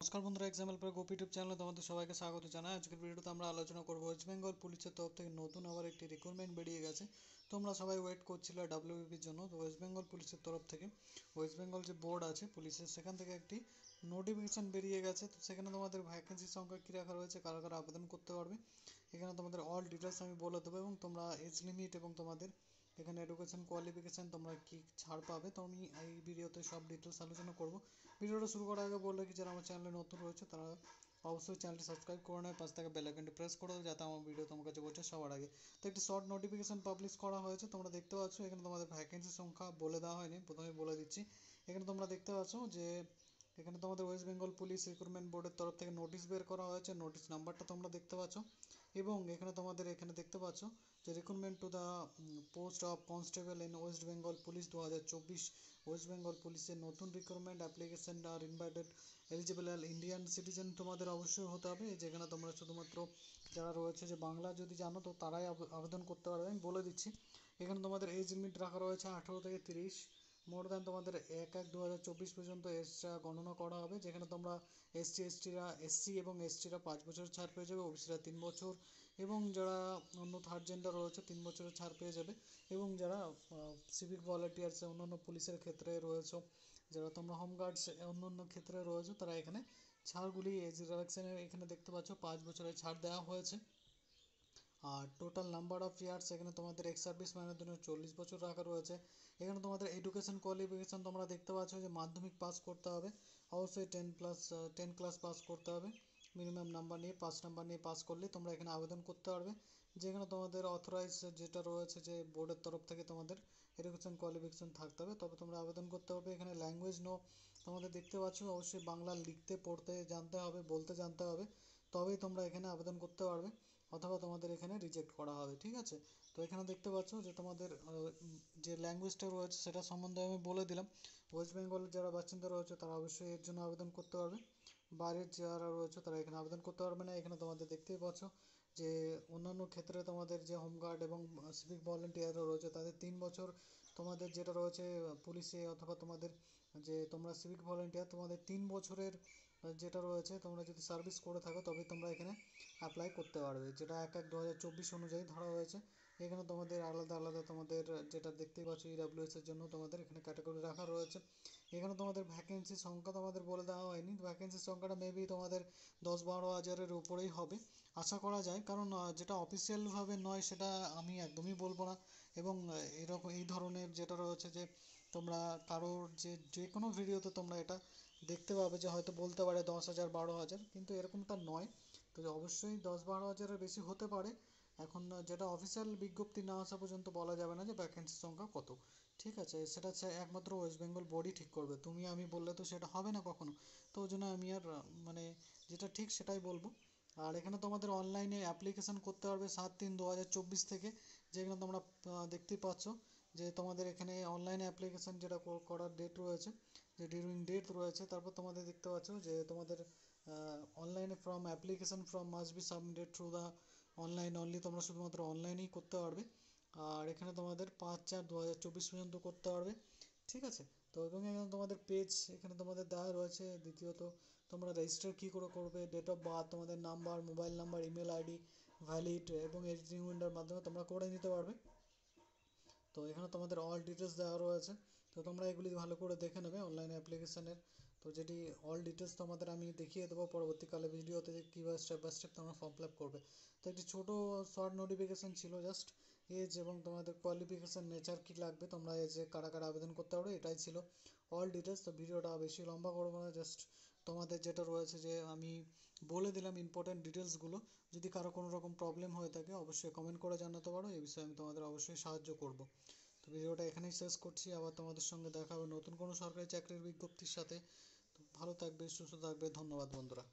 নমস্কার বন্ধুরা, এক্সাম্পল পর গোপি ইউটিউব চ্যানেলে তোমাদের সবাইকে স্বাগত জানাই। আজকের ভিডিওতে আমরা আলোচনা করব ওয়েস্ট বেঙ্গল পুলিশের তরফ থেকে নতুন আবার একটি রিক্রুটমেন্ট বেরিয়ে গেছে। তোমরা সবাই ওয়েট করছিলে ডাব্লিউবিপির জন্য। তো ওয়েস্ট বেঙ্গল পুলিশের তরফ থেকে ওয়েস্ট বেঙ্গল যে বোর্ড আছে পুলিশের, সেখান থেকে একটি নোটিফিকেশান বেরিয়ে গেছে। তো সেখানে তোমাদের ভ্যাকেন্সির সংখ্যা কী রাখা রয়েছে, কারা কারা আবেদন করতে পারবে, এখানে তোমাদের অল ডিটেলস আমি বলে দেবো। এবং তোমরা এজ লিমিট এবং তোমাদের এখানে এডুকেশন কোয়ালিফিকেশান তোমরা কী ছাড় পাবে, তো আমি এই ভিডিওতে সব ডিটেলস আলোচনা করব। ভিডিওটা শুরু করার আগে বললে কি, যারা আমার চ্যানেলে নতুন রয়েছে তারা অবশ্যই চ্যানেলটি সাবস্ক্রাইব করে নেয়, পাশ থেকে বেল আইকনটি প্রেস করে দেবে যাতে আমার ভিডিও তোমার কাছে পৌঁছে সবার আগে। তো একটি শর্ট নোটিফিকেশান পাবলিশ করা হয়েছে, তোমরা দেখতে পাচ্ছ। এখানে তোমাদের ভ্যাকেন্সির সংখ্যা বলে দেওয়া হয়নি, প্রথমে বলে দিচ্ছি। এখানে তোমরা দেখতে পাচ্ছ যে এখানে তোমাদের ওয়েস্ট বেঙ্গল পুলিশ রিক্রুটমেন্ট বোর্ডের তরফ থেকে নোটিশ বের করা হয়েছে। নোটিশ নাম্বারটা তোমরা দেখতে পাচ্ছ। এবং এখানে তোমাদের এখানে দেখতে পাচ্ছ যে recruitment to the post of constable in West Bengal police 2024। West Bengal পুলিশের নতুন recruitment application are invited eligible Indian citizen তোমাদের অবশ্যই হতে হবে। যেখানে তোমরা শুধুমাত্র যারা রয়েছে যে বাংলা যদি জানো তো তারাই আবেদন করতে পারবে। আমি বলে দিচ্ছি, এখানে তোমাদের এজ লিমিট রাখা রয়েছে 18 থেকে 30। মোর দ্যান তোমাদের 1/1/2024 পর্যন্ত এজটা গণনা করা হবে। যেখানে তোমরা এসসি এবং এসটিরা 5 বছর ছাড় পেয়ে যাবে, ওবিসিরা 3 বছর, এবং যারা অন্য থার্ড জেন্ডার রয়েছে 3 বছরের ছাড় পেয়ে যাবে। এবং যারা সিভিক ভলেন্টিয়ার্স অন্যান্য পুলিশের ক্ষেত্রে রয়েছে, যারা তোমরা হোমগার্ডস অন্য ক্ষেত্রে রয়েছে, তারা এখানে ছাড়গুলি এজ রিডাকশানের এখানে দেখতে পাচ্ছ 5 বছরের ছাড় দেওয়া হয়েছে। আর টোটাল নাম্বার অফ ইয়ার্স এখানে তোমাদের এক্স সার্ভিস ম্যানের জন্য 40 বছর রাখা রয়েছে। এখানে তোমাদের এডুকেশন কোয়ালিফিকেশান তোমরা দেখতে পাচ্ছ যে মাধ্যমিক পাস করতে হবে, অবশ্যই 10 ক্লাস পাস করতে হবে মিনিমাম নাম্বার নিয়ে, 5 নাম্বার নিয়ে পাস করলে তোমরা এখানে আবেদন করতে পারবে। যেখানে তোমাদের অথরাইজ যেটা রয়েছে যে বোর্ডের তরফ থেকে তোমাদের এডুকেশন কোয়ালিফিকেশান থাকতে হবে, তবে তোমরা আবেদন করতে হবে। এখানে ল্যাঙ্গুয়েজ তোমাদের দেখতে পাচ্ছ, অবশ্যই বাংলা লিখতে পড়তে জানতে হবে, বলতে জানতে হবে, তবেই তোমরা এখানে আবেদন করতে পারবে, অথবা তোমাদের এখানে রিজেক্ট করা হবে। ঠিক আছে, তো এখানে দেখতে পাচ্ছ যে তোমাদের যে ল্যাঙ্গুয়েজটা রয়েছে সেটা সম্বন্ধে আমি বলে দিলাম। ওয়েস্ট বেঙ্গলের যারা বাসিন্দা রয়েছে তারা অবশ্যই এর জন্য আবেদন করতে পারবে। বাইরের যারা রয়েছে তারা এখানে আবেদন করতে পারবে না। এখানে তোমাদের দেখতেই পাচ্ছ যে অন্যান্য ক্ষেত্রে তোমাদের যে হোমগার্ড এবং সিভিক ভলেন্টিয়াররা রয়েছে তাদের 3 বছর, তোমাদের যেটা রয়েছে পুলিশে অথবা তোমাদের যে তোমরা সিভিক ভলেন্টিয়ার তোমাদের 3 বছরের যেটা রয়েছে, তোমরা যদি সার্ভিস করে থাকো তবে তোমরা এখানে অ্যাপ্লাই করতে পারবে, যেটা 1/1/2024 অনুযায়ী ধরা হয়েছে। এখানে তোমাদের আলাদা আলাদা তোমাদের যেটা দেখতেই পাচ্ছ ইডাব্লিউএসের জন্য তোমাদের এখানে ক্যাটাগরি রাখা রয়েছে। এখানে তোমাদের ভ্যাকেন্সির সংখ্যা তোমাদের বলে দেওয়া হয়নি। ভ্যাকেন্সির সংখ্যাটা মেবি তোমাদের 10-12 হাজারের উপরেই হবে আশা করা যায়, কারণ যেটা অফিসিয়ালভাবে নয় সেটা আমি একদমই বলবো না। এবং এরকম এই ধরনের যেটা রয়েছে যে তোমরা কারোর যে কোনো ভিডিওতে তোমরা এটা দেখতে পাবে যে হয়তো বলতে পারে 10,000 12,000, কিন্তু এরকমটা নয়। তো অবশ্যই 10-12 হাজারের বেশি হতে পারে। এখন যেটা অফিসিয়াল বিজ্ঞপ্তি না আসা পর্যন্ত বলা যাবে না যে ভ্যাকেন্সির সংখ্যা কত। ঠিক আছে, সেটা একমাত্র ওয়েস্ট বেঙ্গল বোর্ডই ঠিক করবে, তুমি আমি বললে তো সেটা হবে না কখনো। তো ওই জন্য আমি আর মানে যেটা ঠিক সেটাই বলবো। আর এখানে তোমাদের অনলাইনে অ্যাপ্লিকেশান করতে পারবে 7/3/2024 থেকে। যেখানে তোমরা দেখতেই পাচ্ছ যে তোমাদের এখানে অনলাইনে অ্যাপ্লিকেশান যেটা করার ডেট রয়েছে, যে ডিউরিং ডেট রয়েছে, তারপর তোমাদের দেখতে পাচ্ছ যে তোমাদের অনলাইনে application form must be submitted through the online only, তোমরা শুধুমাত্র অনলাইনেই করতে পারবে। আর এখানে তোমাদের 5/4/2024 পর্যন্ত করতে পারবে। ঠিক আছে, তো এবং এখানে তোমাদের পেজ এখানে তোমাদের দেওয়া রয়েছে। দ্বিতীয়ত তোমরা রেজিস্টার কী করে করবে, ডেট অফ বার্থ, তোমাদের number, mobile number, email ID valid এবং এডিটিং উইন্ডোর মাধ্যমে তোমরা করে নিতে পারবে। তো এখানে তোমাদের অল ডিটেলস দেওয়া রয়েছে, তো তোমরা এগুলি ভালো করে দেখে নেবে অনলাইন অ্যাপ্লিকেশানের। তো যেটি অল ডিটেলস তোমাদের আমি দেখিয়ে দেবো পরবর্তীকালে ভিডিওতে যে কীভাবে স্টেপ বাই স্টেপ তোমরা ফর্ম ফিল আপ করবে। তো একটি ছোটো শর্ট নোটিফিকেশান ছিল, জাস্ট এজ এবং তোমাদের কোয়ালিফিকেশান নেচার কী লাগবে, তোমরা এজে কারা কারা আবেদন করতে পারো, এটাই ছিল অল ডিটেলস। তো ভিডিওটা বেশি লম্বা করবো না, জাস্ট তোমাদের যেটা রয়েছে যে আমি বলে দিলাম ইম্পর্টেন্ট ডিটেলসগুলো। যদি কারো কোনো রকম প্রবলেম হয়ে থাকে অবশ্যই কমেন্ট করে জানাতে পারো, এই বিষয়ে আমি তোমাদের অবশ্যই সাহায্য করব। তো ভিডিওটা এখানেই শেষ করছি, আবার তোমাদের সঙ্গে দেখা হবে নতুন কোনো সরকারি চাকরির বিজ্ঞপ্তির সাথে। তো ভালো থাকবে, সুস্থ থাকবে, ধন্যবাদ বন্ধুরা।